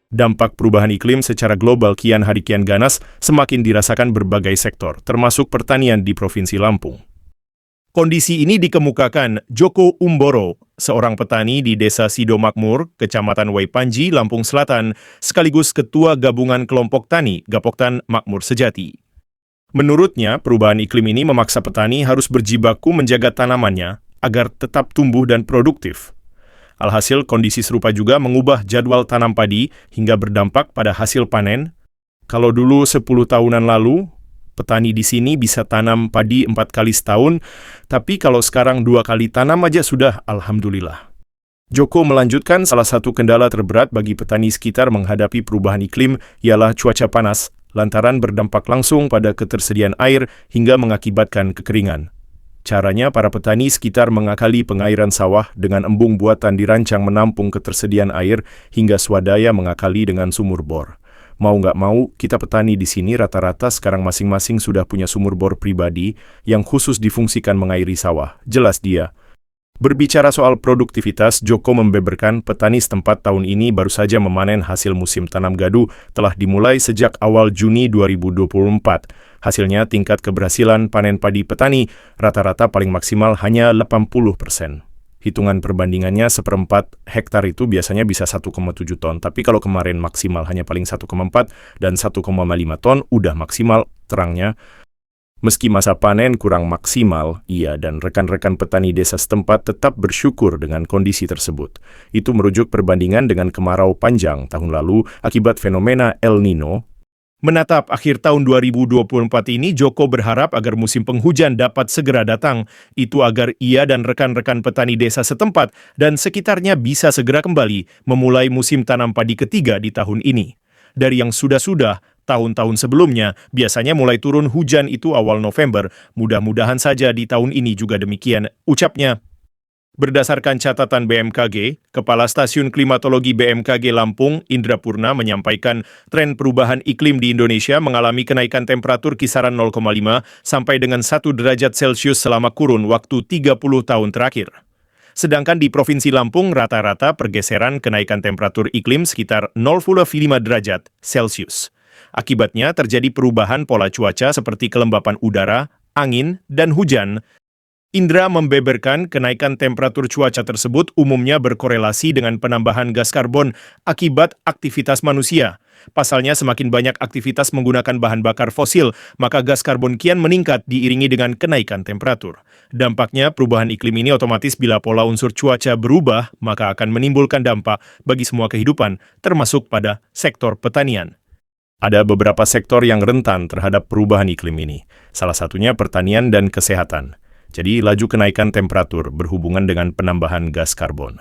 Dampak perubahan iklim secara global kian hari kian ganas semakin dirasakan berbagai sektor, termasuk pertanian di Provinsi Lampung. Kondisi ini dikemukakan Joko Umboro, seorang petani di Desa Sido Makmur, Kecamatan Waipanji, Lampung Selatan, sekaligus Ketua Gabungan Kelompok Tani Gapoktan Makmur Sejati. Menurutnya, perubahan iklim ini memaksa petani harus berjibaku menjaga tanamannya agar tetap tumbuh dan produktif. Alhasil, kondisi serupa juga mengubah jadwal tanam padi hingga berdampak pada hasil panen. Kalau dulu 10 tahunan lalu, petani di sini bisa tanam padi 4 kali setahun, tapi kalau sekarang 2 kali tanam aja sudah, alhamdulillah. Joko melanjutkan salah satu kendala terberat bagi petani sekitar menghadapi perubahan iklim ialah cuaca panas, lantaran berdampak langsung pada ketersediaan air hingga mengakibatkan kekeringan. Caranya, para petani sekitar mengakali pengairan sawah dengan embung buatan dirancang menampung ketersediaan air hingga swadaya mengakali dengan sumur bor. Mau nggak mau, kita petani di sini rata-rata sekarang masing-masing sudah punya sumur bor pribadi yang khusus difungsikan mengairi sawah. Jelas dia. Berbicara soal produktivitas, Joko membeberkan petani setempat tahun ini baru saja memanen hasil musim tanam gadu telah dimulai sejak awal Juni 2024. Hasilnya tingkat keberhasilan panen padi petani rata-rata paling maksimal hanya 80%. Hitungan perbandingannya 1/4 hektar itu biasanya bisa 1,7 ton, tapi kalau kemarin maksimal hanya paling 1,4 dan 1,5 ton udah maksimal, terangnya. Meski masa panen kurang maksimal, ia dan rekan-rekan petani desa setempat tetap bersyukur dengan kondisi tersebut. Itu merujuk perbandingan dengan kemarau panjang tahun lalu akibat fenomena El Nino. Menatap akhir tahun 2024 ini, Joko berharap agar musim penghujan dapat segera datang. Itu agar ia dan rekan-rekan petani desa setempat dan sekitarnya bisa segera kembali memulai musim tanam padi ketiga di tahun ini. Dari yang sudah-sudah, tahun-tahun sebelumnya, biasanya mulai turun hujan itu awal November. Mudah-mudahan saja di tahun ini juga demikian, ucapnya. Berdasarkan catatan BMKG, Kepala Stasiun Klimatologi BMKG Lampung, Indra Purna, menyampaikan tren perubahan iklim di Indonesia mengalami kenaikan temperatur kisaran 0,5 sampai dengan 1 derajat Celcius selama kurun waktu 30 tahun terakhir. Sedangkan di Provinsi Lampung, rata-rata pergeseran kenaikan temperatur iklim sekitar 0,5 derajat Celcius. Akibatnya terjadi perubahan pola cuaca seperti kelembapan udara, angin, dan hujan. Indra membeberkan kenaikan temperatur cuaca tersebut umumnya berkorelasi dengan penambahan gas karbon akibat aktivitas manusia. Pasalnya, semakin banyak aktivitas menggunakan bahan bakar fosil, maka gas karbon kian meningkat diiringi dengan kenaikan temperatur. Dampaknya, perubahan iklim ini otomatis bila pola unsur cuaca berubah, maka akan menimbulkan dampak bagi semua kehidupan, termasuk pada sektor pertanian. Ada beberapa sektor yang rentan terhadap perubahan iklim ini, salah satunya pertanian dan kesehatan. Jadi, laju kenaikan temperatur berhubungan dengan penambahan gas karbon.